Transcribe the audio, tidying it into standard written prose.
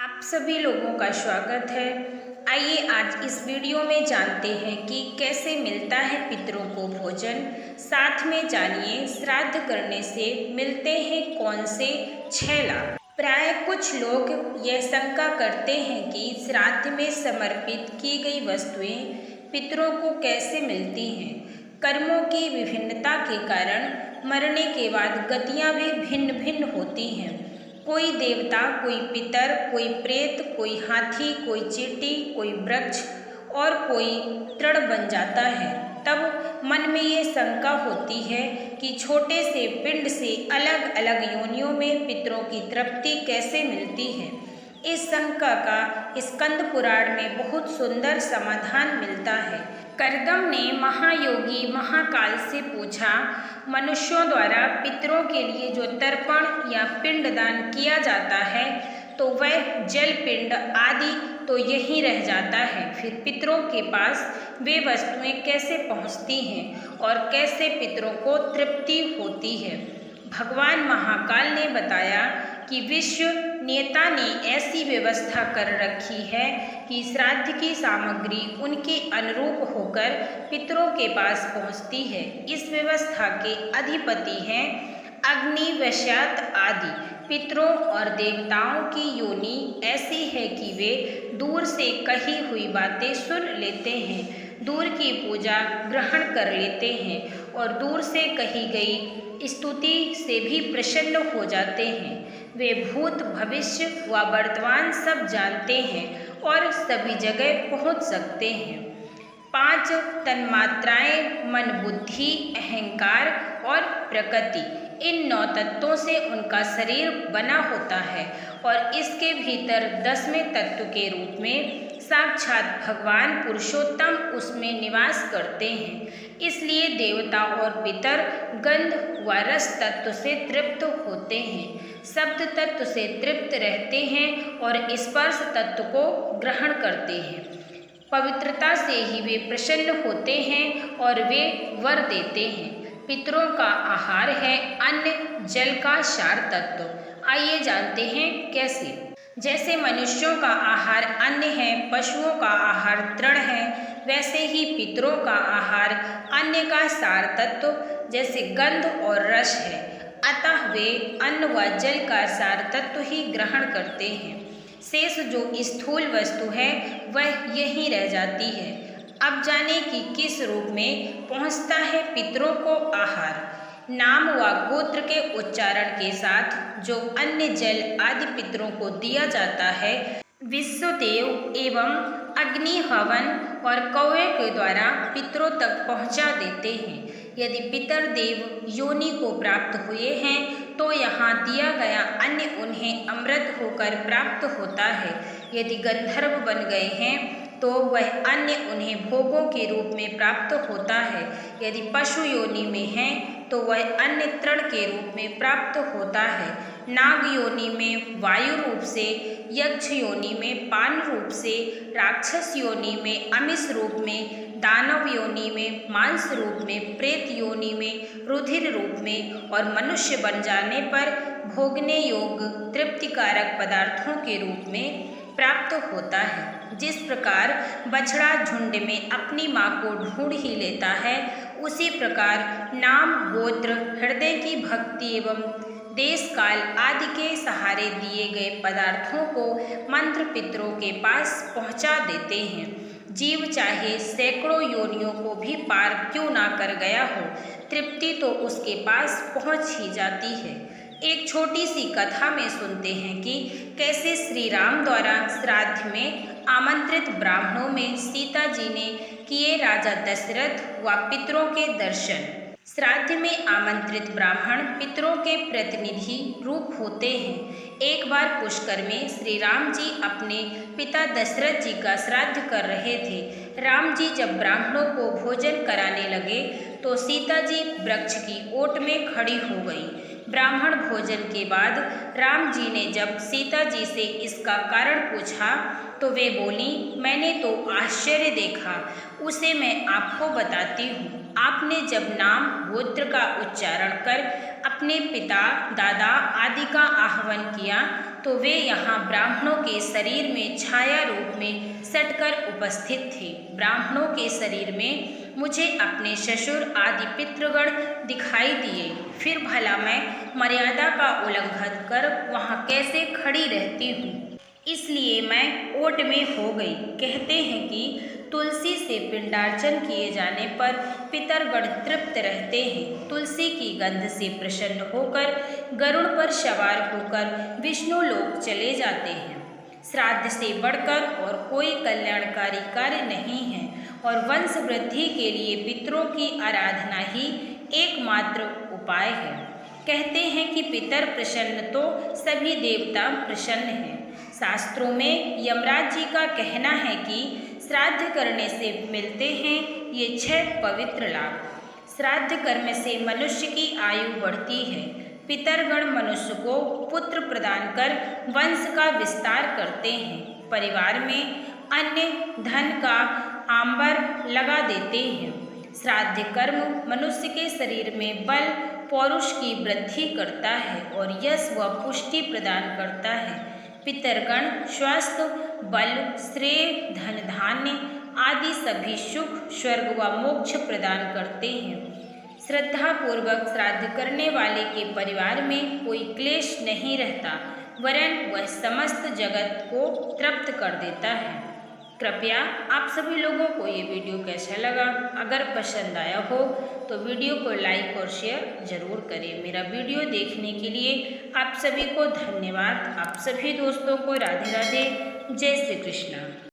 आप सभी लोगों का स्वागत है। आइए आज इस वीडियो में जानते हैं कि कैसे मिलता है पितरों को भोजन। साथ में जानिए श्राद्ध करने से मिलते हैं कौन से 6 लाभ। प्राय कुछ लोग यह शंका करते हैं कि श्राद्ध में समर्पित की गई वस्तुएं पितरों को कैसे मिलती हैं। कर्मों की विभिन्नता के कारण मरने के बाद गतियां भी भिन्न भिन्न होती हैं। कोई देवता, कोई पितर, कोई प्रेत, कोई हाथी, कोई चींटी, कोई वृक्ष और कोई तृण बन जाता है। तब मन में ये शंका होती है कि छोटे से पिंड से अलग अलग योनियों में पितरों की तृप्ति कैसे मिलती है। इस शंका का स्कंद पुराण में बहुत सुंदर समाधान मिलता है। कर्दम ने महायोगी महाकाल से पूछा, मनुष्यों द्वारा पितरों के लिए जो तर्पण या पिंडदान किया जाता है तो वह जल पिंड आदि तो यहीं रह जाता है, फिर पितरों के पास वे वस्तुएं कैसे पहुंचती हैं और कैसे पितरों को तृप्ति होती है। भगवान महाकाल ने बताया कि विश्व नेता ने ऐसी व्यवस्था कर रखी है कि श्राद्ध की सामग्री उनके अनुरूप होकर पितरों के पास पहुंचती है। इस व्यवस्था के अधिपति हैं अग्नि, वैश्यात आदि। पितरों और देवताओं की योनि ऐसी है कि वे दूर से कही हुई बातें सुन लेते हैं, दूर की पूजा ग्रहण कर लेते हैं और दूर से कही गई स्तुति से भी प्रसन्न हो जाते हैं। वे भूत, भविष्य व वर्तमान सब जानते हैं और सभी जगह पहुंच सकते हैं। 5 तन्मात्राएं मन, बुद्धि, अहंकार और प्रकृति, इन 9 तत्वों से उनका शरीर बना होता है और इसके भीतर 10वें तत्व के रूप में साक्षात भगवान पुरुषोत्तम उसमें निवास करते हैं। इसलिए देवता और पितर गंध व रस तत्व से तृप्त होते हैं, शब्द तत्व से तृप्त रहते हैं और स्पर्श तत्व को ग्रहण करते हैं। पवित्रता से ही वे प्रसन्न होते हैं और वे वर देते हैं। पितरों का आहार है अन्न, जल का सार तत्व। आइए जानते हैं कैसे। जैसे मनुष्यों का आहार अन्न है, पशुओं का आहार तृण है, वैसे ही पितरों का आहार अन्न का सार तत्व जैसे गंध और रस है। अतः वे अन्न व जल का सार तत्व ही ग्रहण करते हैं। शेष जो स्थूल वस्तु है वह यहीं रह जाती है। अब जाने कि किस रूप में पहुंचता है पितरों को आहार। नाम व गोत्र के उच्चारण के साथ जो अन्न, जल आदि पितरों को दिया जाता है, विश्वदेव एवं अग्नि, हवन और कौवे के द्वारा पितरों तक पहुंचा देते हैं। यदि पितर देव योनि को प्राप्त हुए हैं तो यहाँ दिया गया अन्न उन्हें अमृत होकर प्राप्त होता है। यदि गंधर्व बन गए हैं तो वह अन्न उन्हें भोगों के रूप में प्राप्त होता है। यदि पशु योनि में हैं तो वह अन्न तृण के रूप में प्राप्त होता है। नाग योनि में वायु रूप से, यक्ष योनि में पान रूप से, राक्षस योनि में अमिष रूप में, दानव योनि में मांस रूप में, प्रेत योनि में रुधिर रूप में और मनुष्य बन जाने पर भोगने योग्य तृप्तिकारक पदार्थों के रूप में प्राप्त होता है। जिस प्रकार बछड़ा झुंड में अपनी माँ को ढूंढ ही लेता है, उसी प्रकार नाम, गोत्र, हृदय की भक्ति एवं देश काल आदि के सहारे दिए गए पदार्थों को मंत्र पितरों के पास पहुँचा देते हैं। जीव चाहे सैकड़ों योनियों को भी पार क्यों ना कर गया हो, तृप्ति तो उसके पास पहुँच ही जाती है। एक छोटी सी कथा में सुनते हैं कि कैसे श्री राम द्वारा श्राद्ध में आमंत्रित ब्राह्मणों में सीता जी ने किए राजा दशरथ व पितरों के दर्शन। श्राद्ध में आमंत्रित ब्राह्मण पितरों के प्रतिनिधि रूप होते हैं। एक बार पुष्कर में श्री राम जी अपने पिता दशरथ जी का श्राद्ध कर रहे थे। राम जी जब ब्राह्मणों को भोजन कराने लगे तो सीता जी वृक्ष की ओट में खड़ी हो गई। ब्राह्मण भोजन के बाद राम जी ने जब सीता जी से इसका कारण पूछा तो वे बोली, मैंने तो आश्चर्य देखा, उसे मैं आपको बताती हूँ। आपने जब नाम, गोत्र का उच्चारण कर अपने पिता, दादा आदि का आह्वान किया तो वे यहाँ ब्राह्मणों के शरीर में छाया रूप में सटकर उपस्थित थे। ब्राह्मणों के शरीर में मुझे अपने ससुर आदि पितृगण दिखाई दिए। फिर भला मैं मर्यादा का उल्लंघन कर वहाँ कैसे खड़ी रहती हूँ, इसलिए मैं ओट में हो गई। कहते हैं कि तुलसी से पिंडार्चन किए जाने पर पितरगण तृप्त रहते हैं। तुलसी की गंध से प्रसन्न होकर गरुड़ पर सवार होकर विष्णु लोक चले जाते हैं। श्राद्ध से बढ़कर और कोई कल्याणकारी कार्य नहीं है और वंश वृद्धि के लिए पितरों की आराधना ही एकमात्र उपाय है। कहते हैं कि पितर प्रसन्न तो सभी देवता प्रसन्न हैं। शास्त्रों में यमराज जी का कहना है कि श्राद्ध करने से मिलते हैं ये 6 पवित्र लाभ। श्राद्ध कर्म से मनुष्य की आयु बढ़ती है। पितरगण मनुष्य को पुत्र प्रदान कर वंश का विस्तार करते हैं। परिवार में अन्य धन का आंबर लगा देते हैं। श्राद्ध कर्म मनुष्य के शरीर में बल पौरुष की वृद्धि करता है और यश व पुष्टि प्रदान करता है। पितरगण स्वास्थ्य, बल, श्रेय, धन धान्य आदि सभी सुख, स्वर्ग व मोक्ष प्रदान करते हैं। श्रद्धापूर्वक श्राद्ध करने वाले के परिवार में कोई क्लेश नहीं रहता, वरन वह समस्त जगत को तृप्त कर देता है। कृपया आप सभी लोगों को ये वीडियो कैसा लगा, अगर पसंद आया हो तो वीडियो को लाइक और शेयर ज़रूर करें। मेरा वीडियो देखने के लिए आप सभी को धन्यवाद। आप सभी दोस्तों को राधे राधे, जय श्री कृष्ण।